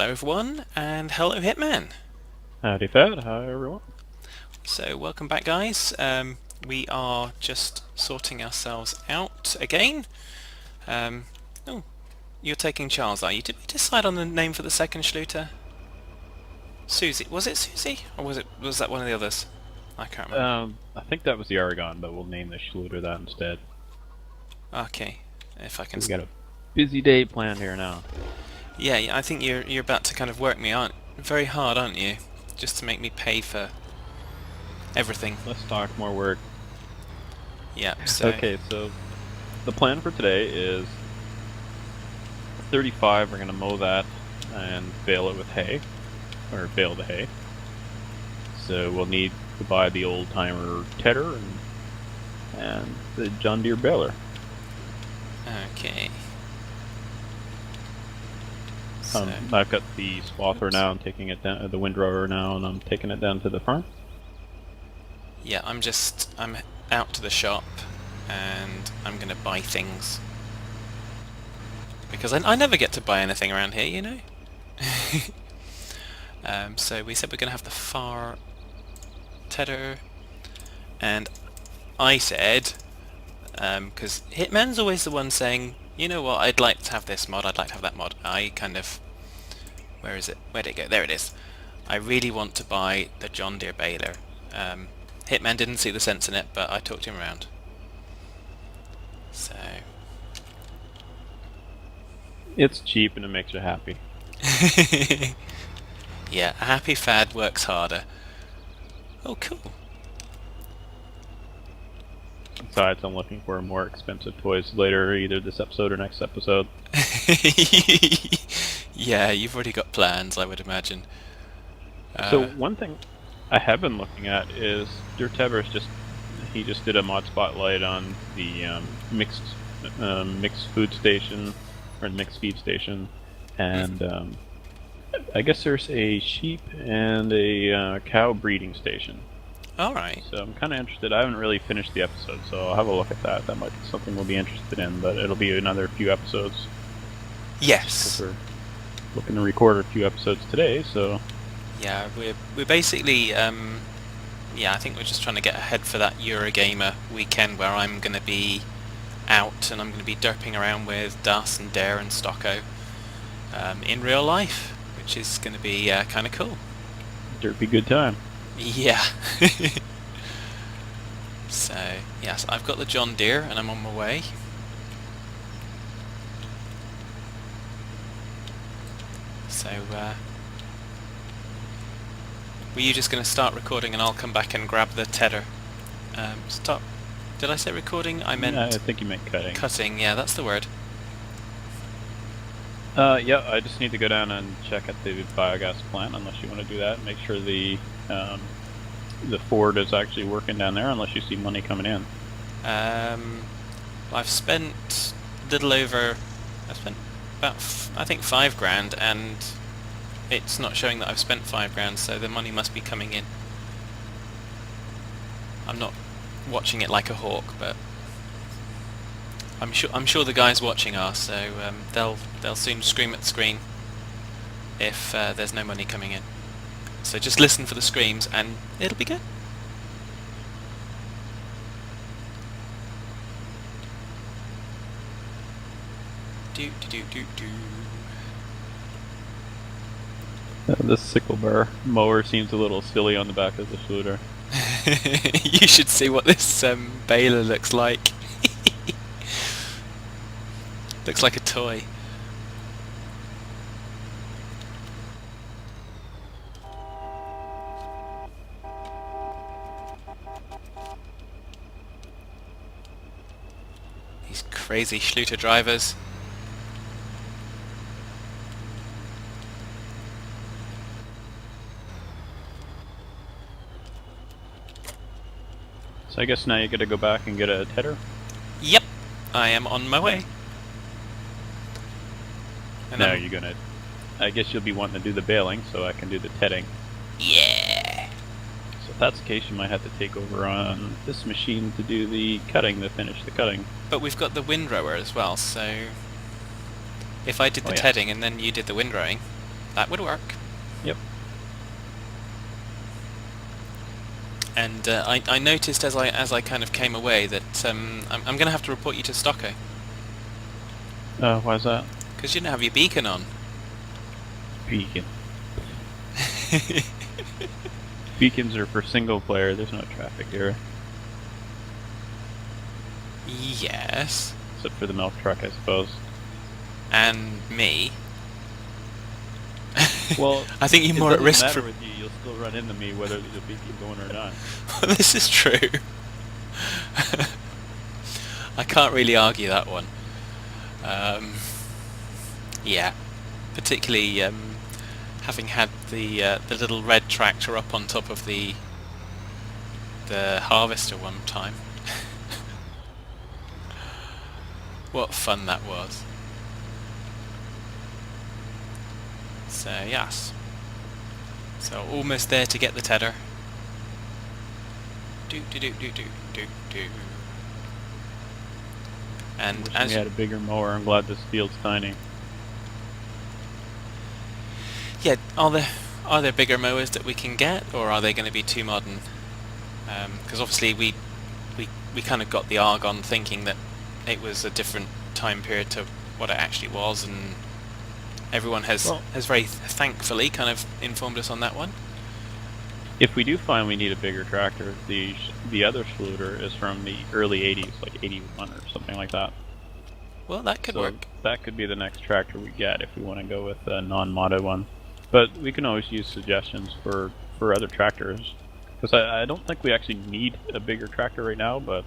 Hello everyone, and hello Hitman. Howdy, Fed. Hi, everyone. So welcome back guys. We are just sorting ourselves out again. Um, oh, you're taking Charles, are you? Did we decide on the name for the second Schluter? Susie. Was it Susie? Or was that one of the others? I can't remember. I think that was the Aragon, but we'll name the Schluter that instead. Okay, if I can... So we got a busy day planned here now. Yeah, I think you're about to kind of work me on very hard, aren't you? Just to make me pay for everything. Let's talk more work. Yeah, so... Okay, so the plan for today is 35. We're going to mow that and bale it with hay, or bale the hay. So we'll need to buy the old timer tedder and the John Deere baler. Okay. So, I've got the swather now. I'm taking it down, the windrower now, and I'm taking it down to the farm. yeah, I'm out to the shop and I'm gonna buy things. Because I never get to buy anything around here, you know? So we said we're gonna have the far tedder, and I said, because Hitman's always the one saying, you know what, I'd like to have this mod, I'd like to have that mod. I kind of... Where is it? Where'd it go? There it is. I really want to buy the John Deere baler. Hitman didn't see the sense in it, but I talked him around. So... It's cheap and it makes you happy. yeah, a happy fad works harder. Oh, cool. Besides, I'm looking for more expensive toys later, either this episode or next episode. yeah, you've already got plans, I would imagine. So one thing I have been looking at is Dirtever's he just did a mod spotlight on the mixed food station or mixed feed station, and I guess there's a sheep and a cow breeding station. Alright. So I'm kind of interested. I haven't really finished the episode, so I'll have a look at that. That might be something we'll be interested in, but it'll be another few episodes. Yes. We're looking to record a few episodes today, so... Yeah, we're basically, yeah, I think we're just trying to get ahead for that Eurogamer weekend where I'm going to be out and I'm going to be derping around with Das and Dare and Stocko in real life, which is going to be kind of cool. Derpy good time. Yeah. So, yes, I've got the John Deere and I'm on my way. So, were you just going to start recording and I'll come back and grab the tedder? Stop. Did I say recording? I meant... I think you meant cutting. Cutting, yeah, that's the word. Yeah, I just need to go down and check at the biogas plant, unless you want to do that. Make sure the Ford is actually working down there, unless you see money coming in. I've spent a little over... I've spent about, I think, £5 and it's not showing that I've spent £5, so the money must be coming in. I'm not watching it like a hawk, but I'm sure the guys watching are, so they'll soon scream at the screen if there's no money coming in. So just listen for the screams and it'll be good. Do do do do do. This sickle bar mower seems a little silly on the back of the Schluter. You should see what this baler looks like. Looks like a toy. These crazy Schluter drivers. So I guess now you gotta go back and get a tedder? Yep, I am on my way. And Now you're gonna... I guess you'll be wanting to do the baling, so I can do the tedding. yeah. So if that's the case, you might have to take over on this machine to do the cutting, to finish the cutting. But we've got the windrower as well, so if I did the Oh, yeah. tedding and then you did the windrowing, That would work. Yep. And I noticed as I kind of came away that I'm going to have to report you to Stocko. Why is that? Because you didn't have your beacon on. Beacon. Beacons are for single player, there's no traffic here. Yes. Except for the milk truck, I suppose. And me. Well, I think you're more at risk for... for... with you, you'll still run into me whether there's a beacon going or not. This is true. I can't really argue that one. Yeah. Particularly having had the little red tractor up on top of the harvester one time. What fun that was. So yes. So almost there to get the tedder. Do do do do do do do. And Wish as we had a bigger mower. I'm glad this field's tiny. yeah, are there bigger mowers that we can get, or are they going to be too modern? Because obviously we kind of got the Argon thinking that it was a different time period to what it actually was, and everyone has very thankfully kind of informed us on that one. If we do find we need a bigger tractor, the other Schluter is from the early 80s, like 81 or something like that. Well, that could work. That could be the next tractor we get if we want to go with a non-modded one. But we can always use suggestions for other tractors. Because I don't think we actually need a bigger tractor right now, but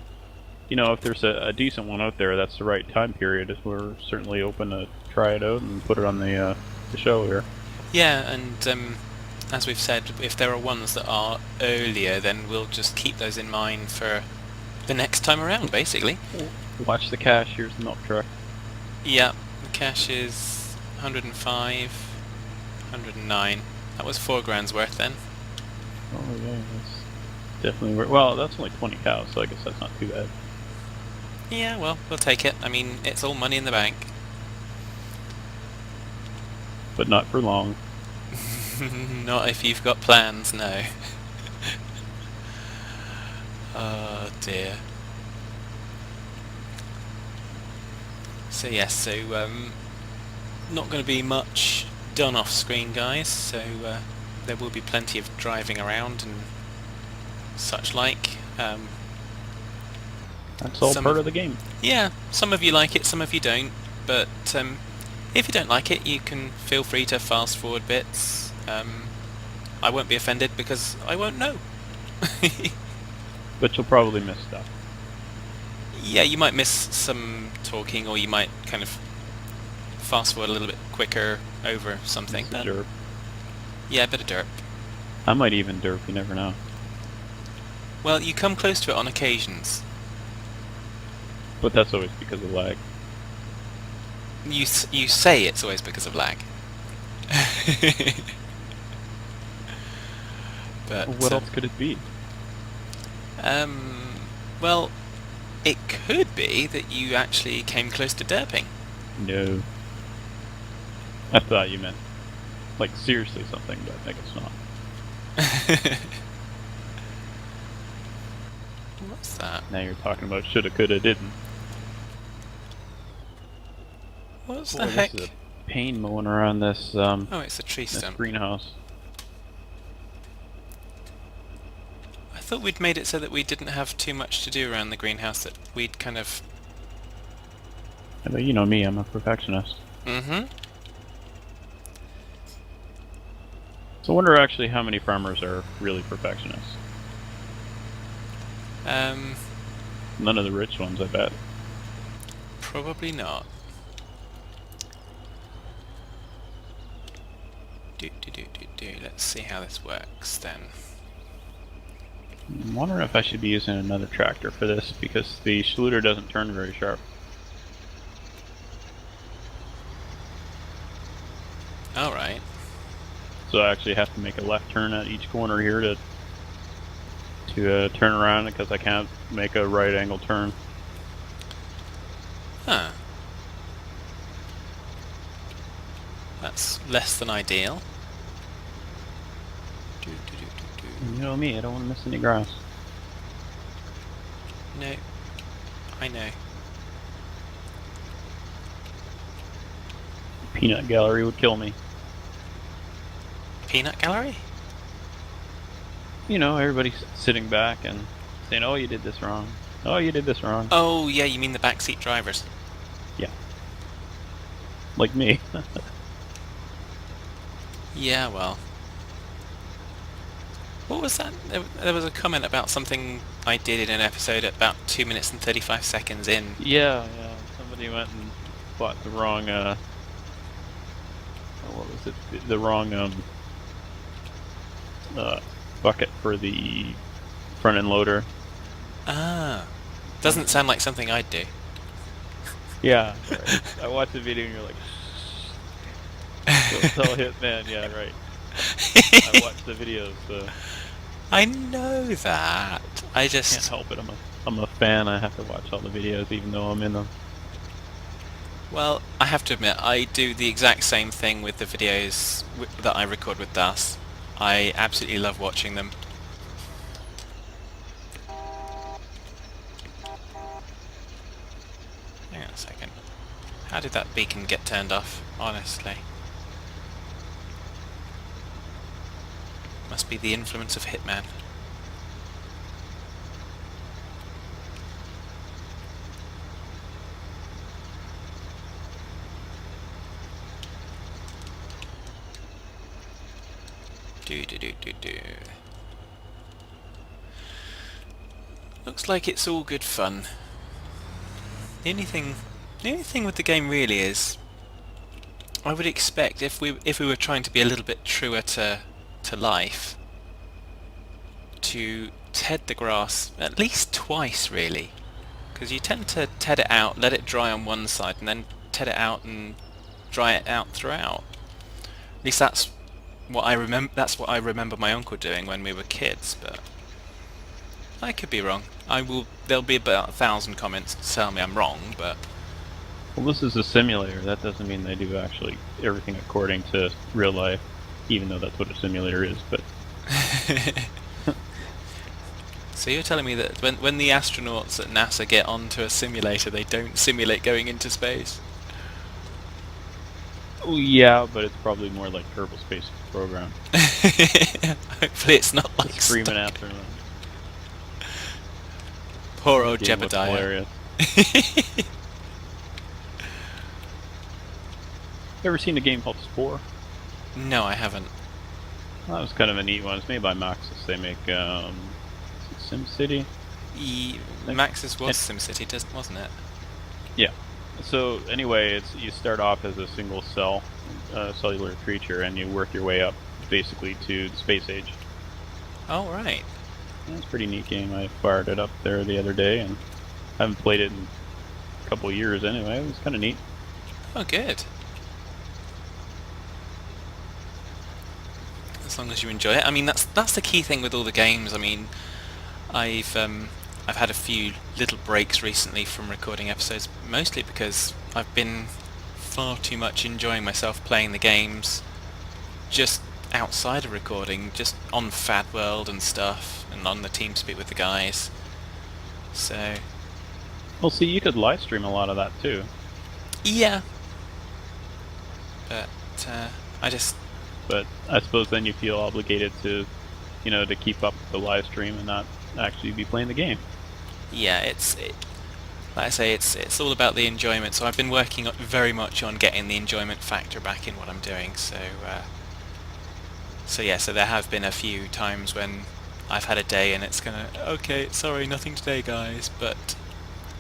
you know, if there's a decent one out there that's the right time period, we're certainly open to try it out and put it on the show here. Yeah, and as we've said, if there are ones that are earlier, then we'll just keep those in mind for the next time around, basically. Watch the cash, here's the milk truck. Yeah, the cash is 105, 109. That was 4 grand's worth then. Oh yeah, that's definitely worth. Well, that's only 20 cows, so I guess that's not too bad. Yeah, well, we'll take it. I mean, it's all money in the bank. But not for long. Not if you've got plans, no. Oh dear. So yes, so not going to be much done off screen, guys, so there will be plenty of driving around and such like. That's all part of the game. Yeah, some of you like it, some of you don't, but if you don't like it, you can feel free to fast forward bits. I won't be offended because I won't know. But you'll probably miss stuff. Yeah, you might miss some talking, or you might kind of fast forward a little bit quicker over something. But derp. Yeah, a bit of derp. I might even derp, you never know. Well, you come close to it on occasions. But that's always because of lag. You say it's always because of lag. But what else could it be? Well, it could be that you actually came close to derping. No. I thought you meant, like, seriously something, but I guess not. What's that? Now you're talking about shoulda, coulda, didn't. What's the heck? This is a pain mowing around this, oh, it's a tree stump. greenhouse. I thought we'd made it so that we didn't have too much to do around the greenhouse, that we'd kind of... But you know me, I'm a perfectionist. Mm-hmm. So I wonder actually how many farmers are really perfectionists. None of the rich ones, I bet. Probably not. Let's see how this works then. I'm wondering if I should be using another tractor for this, because the Schluter doesn't turn very sharp. Alright. So I actually have to make a left turn at each corner here to turn around, because I can't make a right angle turn. Huh. that's less than ideal. You know me, I don't want to miss any grass. No, I know. Peanut gallery would kill me. Peanut gallery? You know, everybody's sitting back and saying, "Oh, you did this wrong. Oh, you did this wrong." Oh, yeah, you mean the backseat drivers. Yeah. Like me. Yeah, well. What was that? There was a comment about something I did in an episode at about 2 minutes and 35 seconds in. Yeah. Somebody went and bought the wrong, what was it? The wrong, bucket for the front end loader. Ah. Doesn't sound like something I'd do. Yeah, right. I watched the video and you're like, don't tell Hitman, yeah, right. I watched the videos, so I know that. I can't just... help it. I'm a fan. I have to watch all the videos even though I'm in them. Well, I have to admit, I do the exact same thing with the videos that I record with Das. I absolutely love watching them. Hang on a second. How did that beacon get turned off? Honestly. Must be the influence of Hitman. Do. Looks like it's all good fun. The only thing with the game really is, I would expect if we were trying to be a little bit truer to life, to ted the grass at least twice really, because you tend to ted it out, let it dry on one side, and then ted it out and dry it out throughout. At least that's what I remember. That's what I remember my uncle doing when we were kids, but I could be wrong. There'll be about 1,000 comments to tell me I'm wrong, but Well, this is a simulator. That doesn't mean they do actually everything according to real life, even though that's what a simulator is. But so you're telling me that when the astronauts at NASA get onto a simulator, they don't simulate going into space? oh, yeah, but it's probably more like Kerbal Space Program. Hopefully it's not like Screaming after them. Poor old Game looks Jebediah. hilarious. Ever seen a game called Spore? No, I haven't. Well, that was kind of a neat one. It's made by Maxis. They make SimCity. Maxis was SimCity, wasn't it? Yeah. So anyway, you start off as a single cell cellular creature, and you work your way up basically to the space age. Oh right. Yeah, it's a pretty neat game. I fired it up there the other day, and I haven't played it in a couple of years anyway. It was kind of neat. Oh good. As long as you enjoy it. I mean, that's the key thing with all the games. I mean, I've had a few little breaks recently from recording episodes, mostly because I've been far too much enjoying myself playing the games just outside of recording, just on Fad World and stuff, and on the TeamSpeak with the guys. So Well, see, you could live stream a lot of that too. yeah, but But I suppose then you feel obligated to, to keep up the live stream and not actually be playing the game. yeah, like I say, it's all about the enjoyment. So I've been working very much on getting the enjoyment factor back in what I'm doing. So there have been a few times when I've had a day and it's okay, sorry, nothing today, guys. But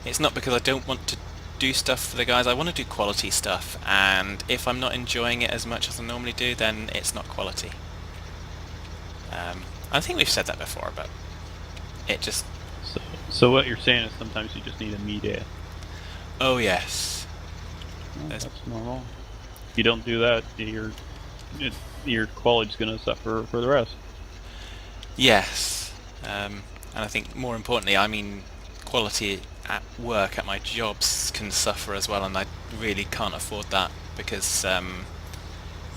it's not because I don't want to do stuff for the guys. I want to do quality stuff, and if I'm not enjoying it as much as I normally do, then it's not quality. I think we've said that before, but it just... So what you're saying is sometimes you just need a me day. Oh yes. Well, that's normal. If you don't do that, your quality's going to suffer for the rest. Yes. And I think more importantly, I mean, quality at work, at my jobs, can suffer as well, and I really can't afford that because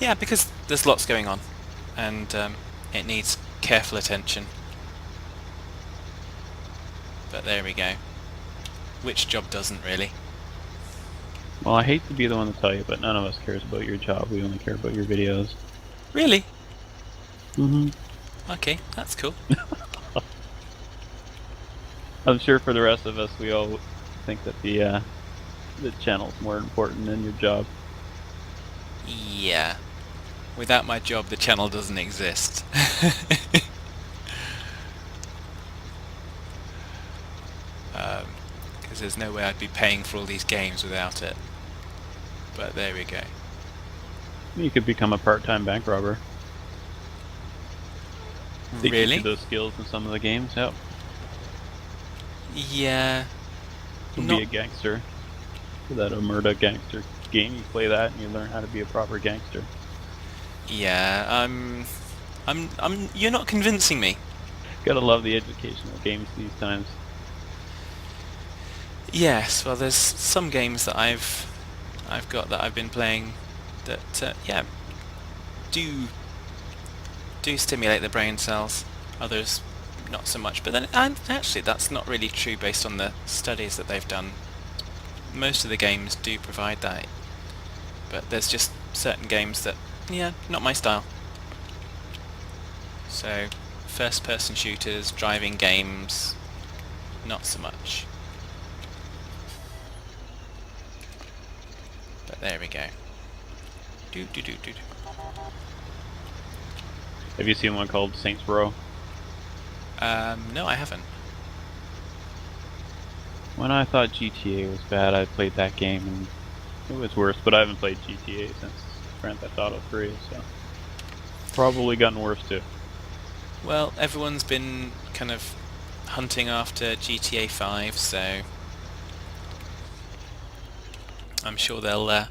Yeah, because there's lots going on, and it needs careful attention. But there we go. Which job doesn't really? Well, I hate to be the one to tell you, but none of us cares about your job. We only care about your videos. Really? Mm-hmm. Okay, that's cool. I'm sure for the rest of us, we all think that the channel's more important than your job. Yeah. Without my job, the channel doesn't exist. Because there's no way I'd be paying for all these games without it. But there we go. You could become a part-time bank robber. They teach you Really? those skills in some of the games. Yep. Yeah. You'll be a gangster. For that Omerta gangster game, you play that and you learn how to be a proper gangster. Yeah, you're not convincing me. Gotta love the educational games these times. Yes, well, there's some games that I've got that I've been playing that yeah, do stimulate the brain cells. Others not so much. But then, and actually, that's not really true based on the studies that they've done. Most of the games do provide that, but there's just certain games that, yeah, not my style. So, first-person shooters, driving games, not so much. But there we go. Do. Have you seen one called Saints Row? No, I haven't. When I thought GTA was bad, I played that game and it was worse, but I haven't played GTA since Grand Theft Auto 3, so probably gotten worse too. Well, everyone's been kind of hunting after GTA 5, so I'm sure they'll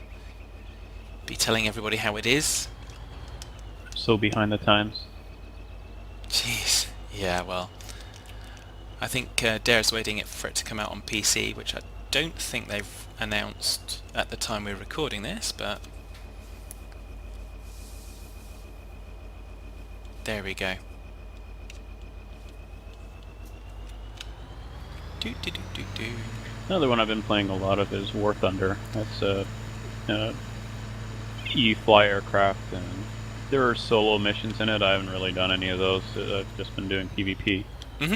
be telling everybody how it is. So behind the times. Jeez. Yeah, well, I think Dare's waiting for it to come out on PC, which I don't think they've announced at the time we're recording this, but there we go. Do. Another one I've been playing a lot of is War Thunder. That's you fly aircraft, and there are solo missions in it. I haven't really done any of those. I've just been doing PvP. Mm-hmm.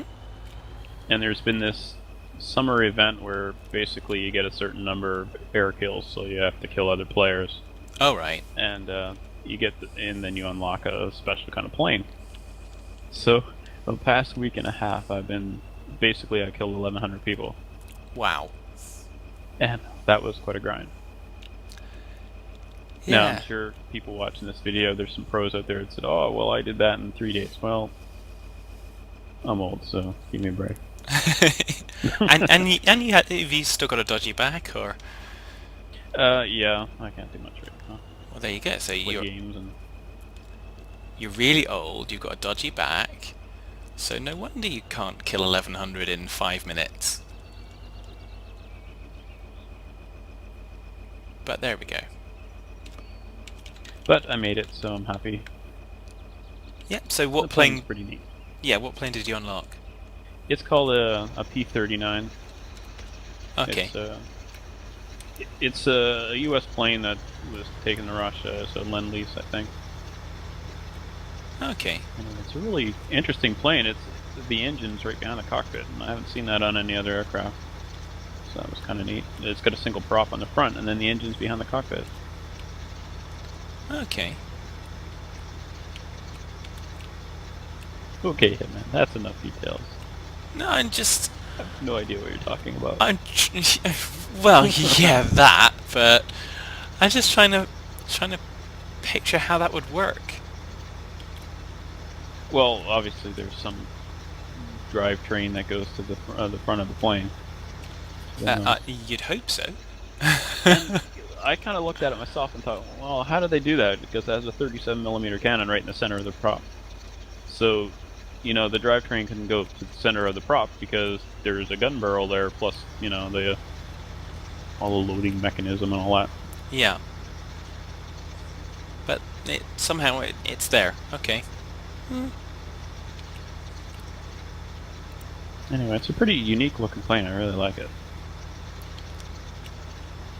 And there's been this summer event where basically you get a certain number of air kills, so you have to kill other players. Oh, right. And you get and then you unlock a special kind of plane. So the past week and a half, I killed 1,100 people. Wow. And that was quite a grind. Yeah. Now, I'm sure people watching this video, there's some pros out there that said, oh, well, I did that in 3 days. Well, I'm old, so give me a break. and have you still got a dodgy back, or? Yeah, I can't do much right now. Well, there you go. So you're really old, you've got a dodgy back, so no wonder you can't kill 1,100 in 5 minutes. But there we go. But I made it, so I'm happy. Yep, so what the plane... plane's pretty neat. Yeah, what plane did you unlock? It's called a P-39. Okay. It's a U.S. plane that was taken to Russia as a Lend-Lease, I think. Okay. And it's a really interesting plane. The engine's right behind the cockpit, and I haven't seen that on any other aircraft. So that was kind of neat. It's got a single prop on the front, and then the engine's behind the cockpit. Okay. Okay, Hitman, that's enough details. No, I'm just... I have no idea what you're talking about. Well, yeah, that, but I'm just trying to picture how that would work. Well, obviously there's some drivetrain that goes to the front of the plane. You'd hope so. I kind of looked at it myself and thought, well, how do they do that? Because it has a 37mm cannon right in the center of the prop. So, the drivetrain can go to the center of the prop because there's a gun barrel there, plus, all the loading mechanism and all that. Yeah. But somehow it's there. Okay. Anyway, it's a pretty unique looking plane. I really like it.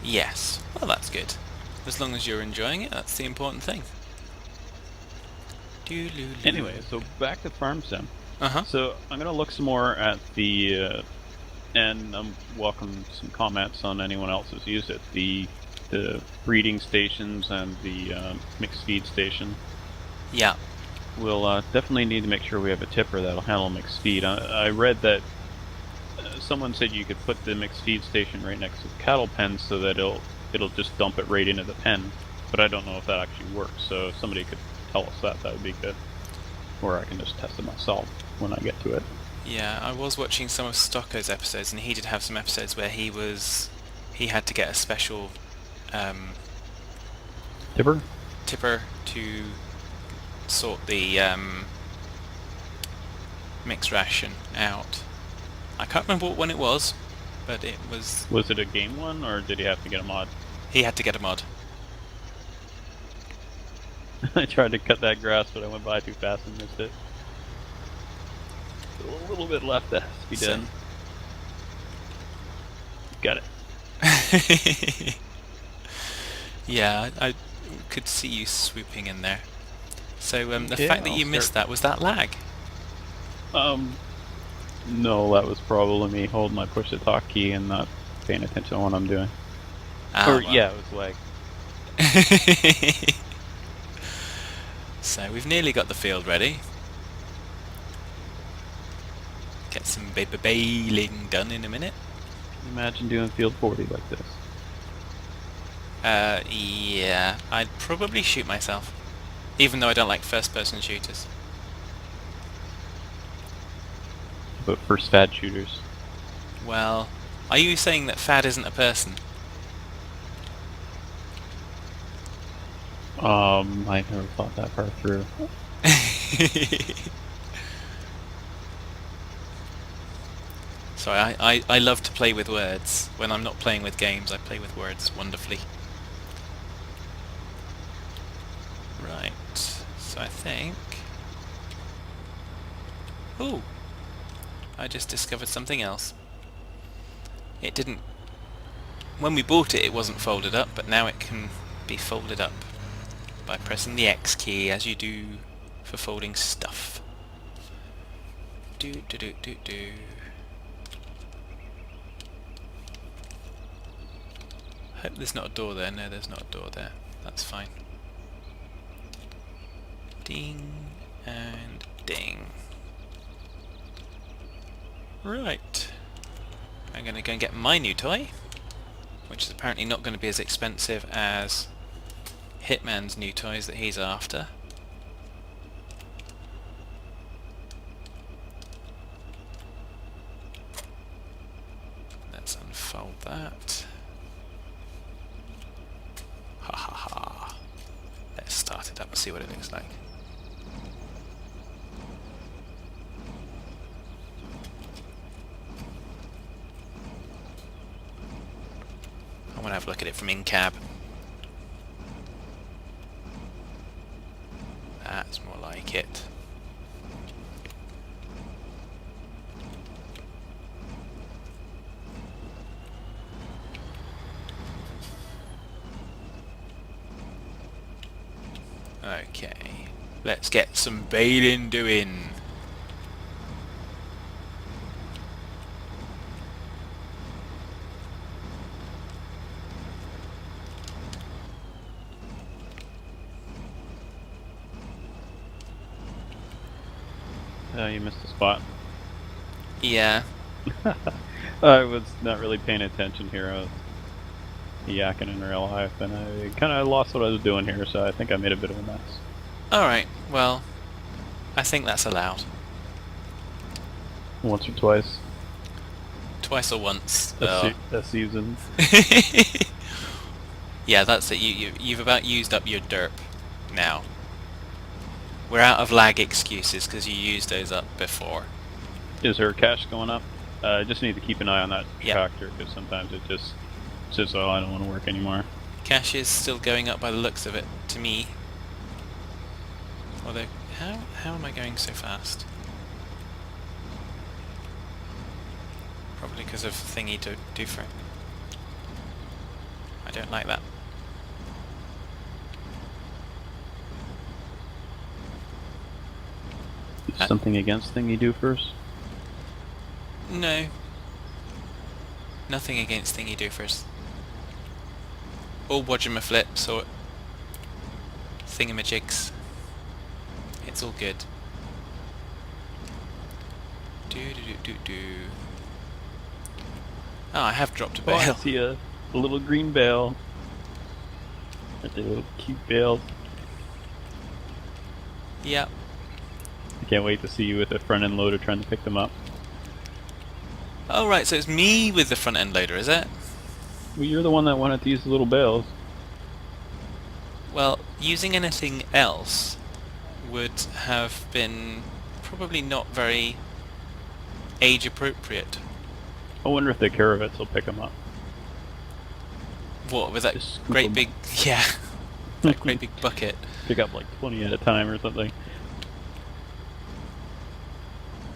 Yes. Well, that's good. As long as you're enjoying it, that's the important thing. Anyway, so back to farm sim. Uh-huh. So I'm gonna look some more at the, and I'm welcome some comments on anyone else who's used it. The breeding stations and the mixed feed station. Yeah. We'll definitely need to make sure we have a tipper that'll handle mixed feed. I read that someone said you could put the mixed feed station right next to the cattle pen so that it'll just dump it right into the pen. But I don't know if that actually works. So if somebody could tell us that would be good. Or I can just test it myself when I get to it. Yeah, I was watching some of Stocko's episodes, and he did have some episodes where he had to get a special Tipper? tipper to sort the mixed ration out. I can't remember what one it was, but it was... Was it a game one, or did he have to get a mod? He had to get a mod. I tried to cut that grass, but I went by too fast and missed it. A little bit left that has to be done. Got it. Yeah, I could see you swooping in there. So the fact that you missed that, was that lag? No, that was probably me holding my push to talk key and not paying attention to what I'm doing. Well. Yeah, it was lag. So we've nearly got the field ready. Get some baling done in a minute. Imagine doing field 40 like this. Yeah, I'd probably shoot myself. Even though I don't like first-person shooters. But first fad shooters. Well, are you saying that fad isn't a person? I never thought that far through. Sorry, I love to play with words. When I'm not playing with games, I play with words wonderfully. Right, so I think... Ooh! I just discovered something else. It didn't... When we bought it, it wasn't folded up, but now it can be folded up by pressing the X key, as you do for folding stuff. Do. Hope there's not a door there. No, there's not a door there. That's fine. Ding and ding. Right. I'm going to go and get my new toy, which is apparently not going to be as expensive as Hitman's new toys that he's after. Let's unfold that. Ha ha ha. Let's start it up and see what it looks like. I want to have a look at it from in-cab. That's more like it. Okay, let's get some baling doing. You missed a spot. Yeah. I was not really paying attention here. I was yakking in real life, and I kind of lost what I was doing here, so I think I made a bit of a mess. Alright, well, I think that's allowed. Once or twice. Twice or once. A season. Yeah, that's it. You've about used up your derp now. We're out of lag excuses because you used those up before. Is her cash going up? I just need to keep an eye on that tractor, because sometimes it just says, oh, I don't want to work anymore. Cash is still going up by the looks of it, to me. Although, how am I going so fast? Probably because of thingy doofer. I don't like that. Something against thingy doofers? No. Nothing against thingy doofers. Or wodgema-flips or thingamajigs. It's all good. Oh, I have dropped a Oh, I bale. see a little green bale. Aren't they little cute bales? Yep. I can't wait to see you with a front end loader trying to pick them up. Oh right, so it's me with the front end loader, is it? Well, you're the one that wanted to use the little bales. Well, using anything else would have been probably not very age appropriate. I wonder if the caravets will pick them up. What, with that Just scoop great 'em. big, yeah, that great big bucket. Pick up like 20 at a time or something.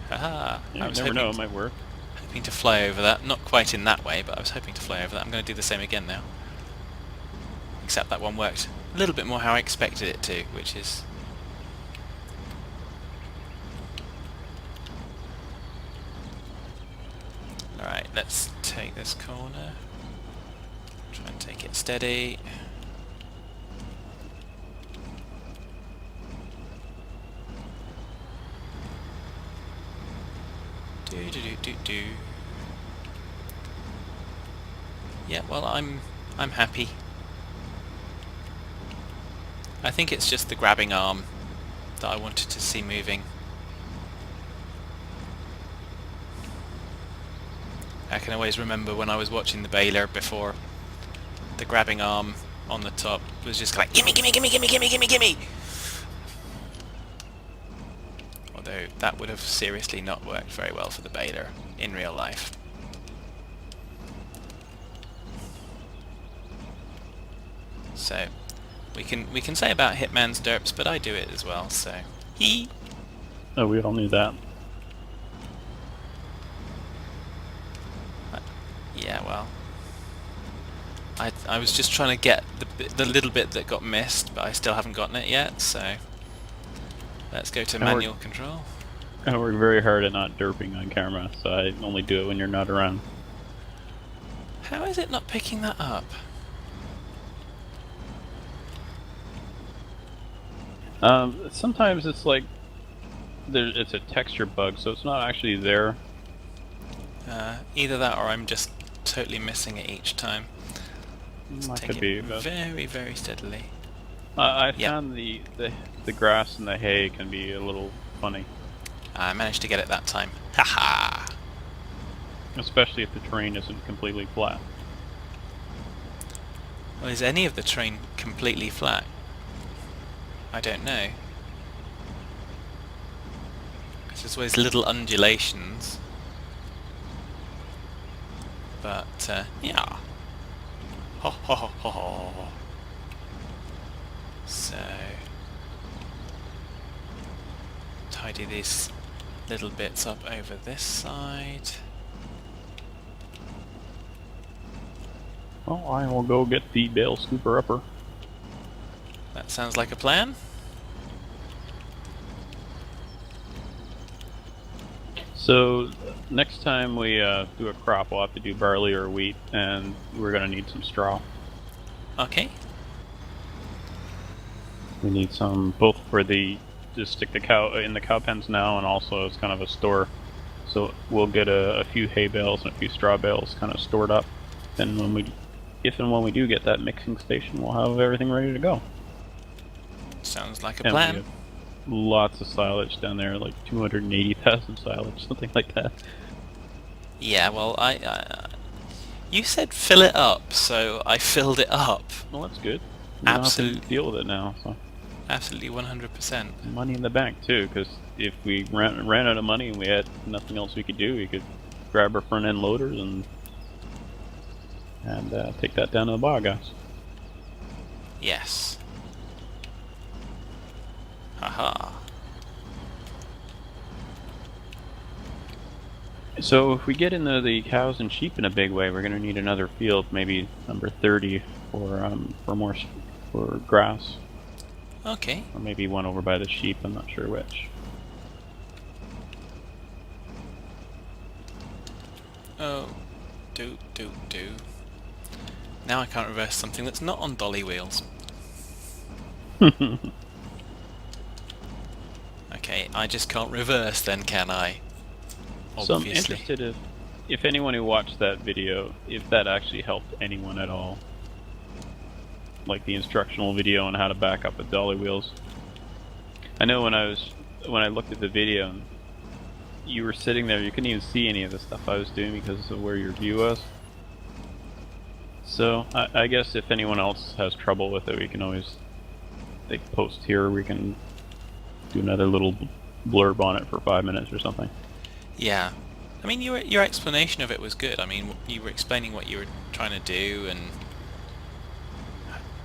Haha, Yeah, I you was never know, it hoping might work. to fly over that. Not quite in that way, but I was hoping to fly over that. I'm going to do the same again now. Except that one worked a little bit more how I expected it to, which is... Alright, let's take this corner. Try and take it steady. Do. Yeah, well, I'm happy. I think it's just the grabbing arm that I wanted to see moving. I can always remember when I was watching the baler before, the grabbing arm on the top was just like, gimme, gimme, gimme, gimme, gimme, gimme, gimme! Although that would have seriously not worked very well for the baler in real life. So we can say about Hitman's derps, but I do it as well, so he. Oh, we all knew that. Yeah, well, I was just trying to get the little bit that got missed, but I still haven't gotten it yet, so let's go to manual control. I work very hard at not derping on camera, so I only do it when you're not around. How is it not picking that up? Sometimes it's like it's a texture bug, so it's not actually there. Either that or I'm just totally missing it each time. That Take could be. it very, very steadily. I Yep. found the grass and the hay can be a little funny, I managed to get it that time. Haha! especially if the terrain isn't completely flat. Well, is any of the terrain completely flat? I don't know. Because there's always little undulations. But, yeah. Ho ho ho ho ho. So... tidy these little bits up over this side. Well, I will go get the bale scooper upper. That sounds like a plan. So next time we do a crop, we'll have to do barley or wheat, and we're gonna need some straw. Okay. We need some both for the to stick the cow in the cow pens now, and also as kind of a store. So we'll get a few hay bales and a few straw bales kind of stored up. Then if and when we do get that mixing station, we'll have everything ready to go. Sounds like a And we plan. have lots of silage down there, like 280,000 silage, something like that. Yeah, well, you said fill it up, so I filled it up. Well, that's good. We don't have to Absolutely. deal with it now. So Absolutely 100%. money in the bank too, because if we ran out of money and we had nothing else we could do, we could grab our front end loaders and take that down to the biogas. Yes. Haha. So if we get into the cows and sheep in a big way, we're going to need another field, maybe number 30 for more for grass, Okay. or maybe one over by the sheep. I'm not sure which. Oh, do. Now I can't reverse something that's not on dolly wheels. Okay, I just can't reverse then, can I? Obviously. So I'm interested if anyone who watched that video, if that actually helped anyone at all. Like the instructional video on how to back up with dolly wheels. I know when I looked at the video, and you were sitting there, you couldn't even see any of the stuff I was doing because of where your view was. So I guess if anyone else has trouble with it, we can always post here. We can do another little blurb on it for 5 minutes or something. Yeah. I mean, your explanation of it was good. I mean, you were explaining what you were trying to do, and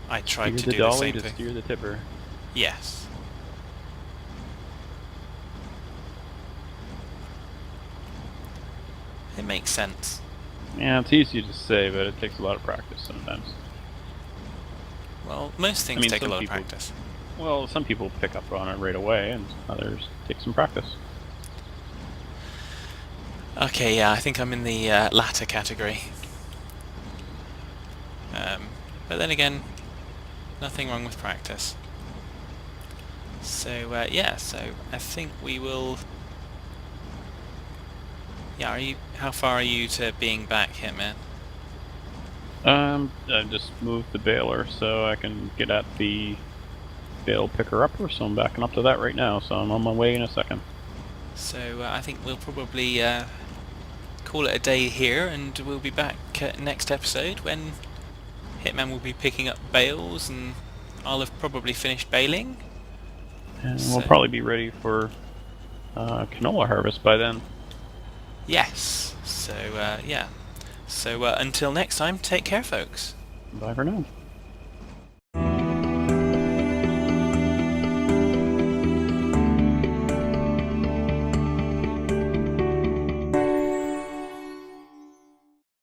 I tried to do the same thing. Steer the tipper. Yes. It makes sense. Yeah, it's easy to say, but it takes a lot of practice sometimes. Well, most things take a lot of practice. Well, some people pick up on it right away, and others take some practice. Okay, yeah, I think I'm in the latter category. But then again, nothing wrong with practice. So, yeah, so I think we will... Yeah, how far are you to being back, Hitman? I just moved the baler so I can get at the bale picker upper, so I'm backing up to that right now, so I'm on my way in a second. So I think we'll probably call it a day here, and we'll be back next episode when Hitman will be picking up bales, and I'll have probably finished baling. And we'll probably be ready for canola harvest by then. Yes. So, yeah. So until next time, take care, folks. Bye for now.